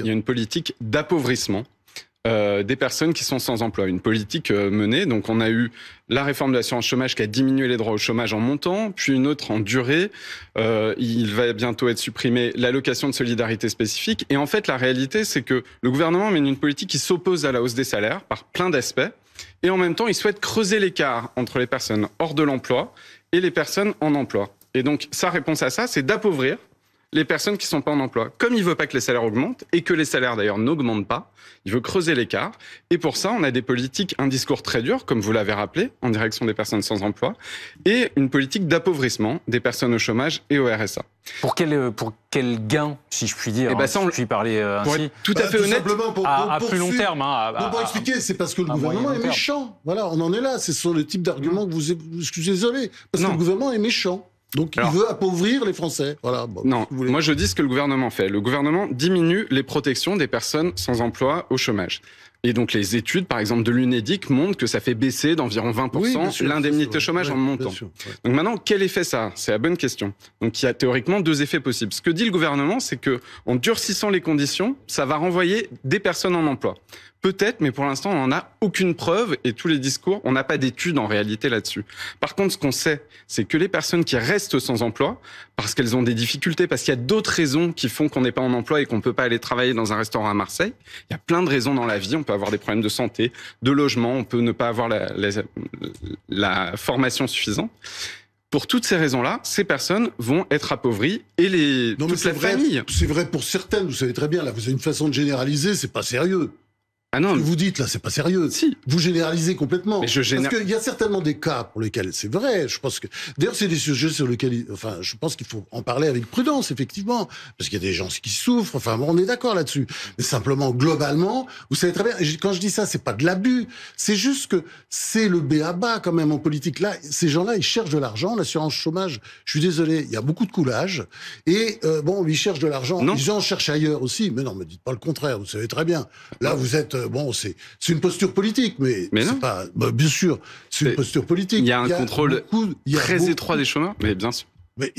Il y a une politique d'appauvrissement des personnes qui sont sans emploi. Une politique menée. Donc, on a eu la réforme de l'assurance chômage qui a diminué les droits au chômage en montant, puis une autre en durée. Il va bientôt être supprimé l'allocation de solidarité spécifique. Et en fait, la réalité, c'est que le gouvernement mène une politique qui s'oppose à la hausse des salaires par plein d'aspects. Et en même temps, il souhaite creuser l'écart entre les personnes hors de l'emploi et les personnes en emploi. Et donc, sa réponse à ça, c'est d'appauvrir les personnes qui ne sont pas en emploi. Comme il ne veut pas que les salaires augmentent, et que les salaires d'ailleurs n'augmentent pas, il veut creuser l'écart. Et pour ça, on a des politiques, un discours très dur, comme vous l'avez rappelé, en direction des personnes sans emploi, et une politique d'appauvrissement des personnes au chômage et au RSA. Pour quel gain, si je puis dire, si je puis parler ainsi, tout à fait honnête, à plus long terme. Pour expliquer, c'est parce que le gouvernement est méchant. Voilà, on en est là. C'est sur le type d'argument que vous... Je suis désolé. Parce que le gouvernement est méchant. Donc, il veut appauvrir les Français. Voilà. Bon, non, moi je dis ce que le gouvernement fait. Le gouvernement diminue les protections des personnes sans emploi au chômage. Et donc les études, par exemple de l'UNEDIC, montrent que ça fait baisser d'environ 20% l'indemnité chômage en montant. Donc maintenant, quel effet ça a ? C'est la bonne question. Donc il y a théoriquement deux effets possibles. Ce que dit le gouvernement, c'est que en durcissant les conditions, ça va renvoyer des personnes en emploi. Peut-être, mais pour l'instant, on n'en a aucune preuve et tous les discours, on n'a pas d'études en réalité là-dessus. Par contre, ce qu'on sait, c'est que les personnes qui restent sans emploi, parce qu'elles ont des difficultés, parce qu'il y a d'autres raisons qui font qu'on n'est pas en emploi et qu'on ne peut pas aller travailler dans un restaurant à Marseille, il y a plein de raisons dans la vie. On peut avoir des problèmes de santé, de logement, on peut ne pas avoir la formation suffisante. Pour toutes ces raisons-là, ces personnes vont être appauvries et toute la famille. C'est vrai pour certaines, vous savez très bien, là, vous avez une façon de généraliser, c'est pas sérieux. Ah non, ce que vous dites là, c'est pas sérieux. Si. Vous généralisez complètement. Mais Parce qu'il y a certainement des cas pour lesquels c'est vrai. Je pense que, d'ailleurs, c'est des sujets sur lesquels, je pense qu'il faut en parler avec prudence, effectivement. Parce qu'il y a des gens qui souffrent. Enfin, bon, on est d'accord là-dessus. Mais simplement, globalement, vous savez très bien, quand je dis ça, c'est pas de l'abus. C'est juste que c'est le b.a.-ba quand même en politique. Là, ces gens-là, ils cherchent de l'argent. L'assurance chômage, je suis désolé, il y a beaucoup de coulage. Et, ils cherchent de l'argent. Ils en cherchent ailleurs aussi. Mais non, me dites pas le contraire. Vous savez très bien. Là, vous êtes, c'est une posture politique, mais c'est pas... bien sûr, c'est une posture politique. Il y a un contrôle très étroit des chômeurs, mais bien sûr. Mais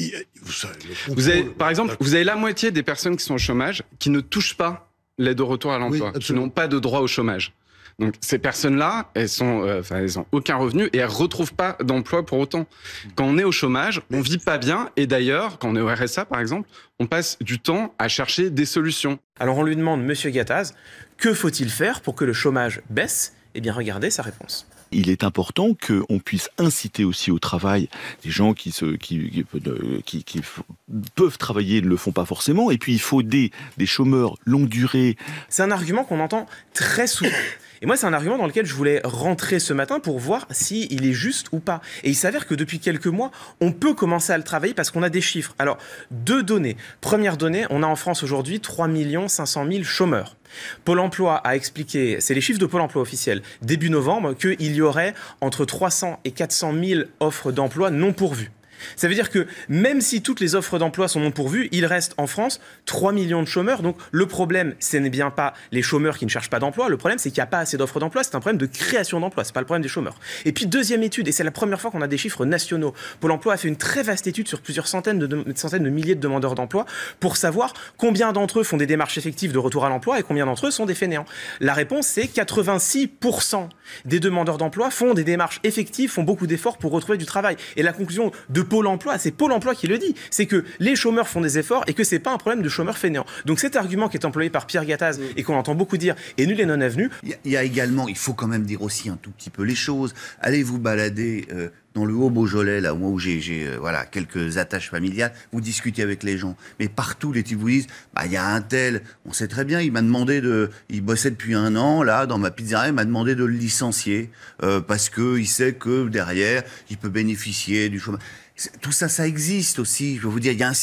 par exemple, vous avez la moitié des personnes qui sont au chômage qui ne touchent pas l'aide au retour à l'emploi, qui n'ont pas de droit au chômage. Donc ces personnes-là, elles ont aucun revenu et elles retrouvent pas d'emploi pour autant. Quand on est au chômage, on vit pas bien et d'ailleurs, quand on est au RSA par exemple, on passe du temps à chercher des solutions. Alors on lui demande, Monsieur Gattaz, que faut-il faire pour que le chômage baisse ? Eh bien regardez sa réponse. Il est important qu'on puisse inciter aussi au travail des gens qui peuvent travailler et ne le font pas forcément. Et puis il faut des chômeurs longue durée. C'est un argument qu'on entend très souvent. Et moi, c'est un argument dans lequel je voulais rentrer ce matin pour voir s'il est juste ou pas. Et il s'avère que depuis quelques mois, on peut commencer à le travailler parce qu'on a des chiffres. Alors, deux données. Première donnée, on a en France aujourd'hui 3 500 000 chômeurs. Pôle emploi a expliqué, c'est les chiffres de Pôle emploi officiels, début novembre, qu'il y aurait entre 300 et 400 000 offres d'emploi non pourvues. Ça veut dire que même si toutes les offres d'emploi sont non pourvues, il reste en France 3 millions de chômeurs. Donc le problème, ce n'est bien pas les chômeurs qui ne cherchent pas d'emploi. Le problème, c'est qu'il n'y a pas assez d'offres d'emploi. C'est un problème de création d'emploi. C'est pas le problème des chômeurs. Et puis deuxième étude, et c'est la première fois qu'on a des chiffres nationaux. Pôle emploi a fait une très vaste étude sur plusieurs centaines de milliers de demandeurs d'emploi pour savoir combien d'entre eux font des démarches effectives de retour à l'emploi et combien d'entre eux sont des fainéants. La réponse, c'est 86% des demandeurs d'emploi font des démarches effectives, font beaucoup d'efforts pour retrouver du travail. Et la conclusion de Pôle emploi, c'est Pôle emploi qui le dit, c'est que les chômeurs font des efforts et que c'est pas un problème de chômeurs fainéants. Donc cet argument qui est employé par Pierre Gattaz et qu'on entend beaucoup dire est nul et non avenu. Il y a également, il faut quand même dire aussi un tout petit peu les choses. Allez vous balader dans le Haut-Beaujolais, là où j'ai quelques attaches familiales, vous discutez avec les gens. Mais partout, les types vous disent, il y a un tel, on sait très bien, il bossait depuis 1 an, là, dans ma pizzeria, il m'a demandé de le licencier, parce qu'il sait que derrière, il peut bénéficier du chômage. Tout ça, ça existe aussi. Je veux vous dire, il y a un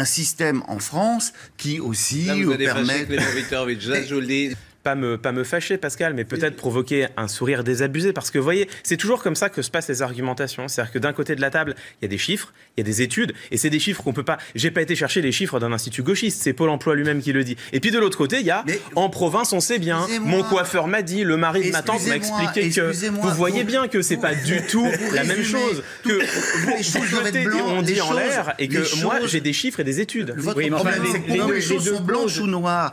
système en France qui aussi là, vous allez permet... Clément Viktorovitch, là, je le dis. Pas me fâcher, Pascal, mais peut-être provoquer un sourire désabusé, parce que vous voyez, c'est toujours comme ça que se passent les argumentations. C'est-à-dire que d'un côté de la table, il y a des chiffres, il y a des études, et c'est des chiffres qu'on peut pas... J'ai pas été chercher les chiffres d'un institut gauchiste, c'est Pôle emploi lui-même qui le dit. Et puis de l'autre côté, il y a, en province, on sait bien, mon coiffeur m'a dit, le mari de ma tante m'a expliqué que... Vous voyez bien que c'est pas du tout la même chose, que vous jetez des ondits en l'air, et que moi, j'ai des chiffres et des études. Votre problème, c'est que les choses sont blanches ou noires.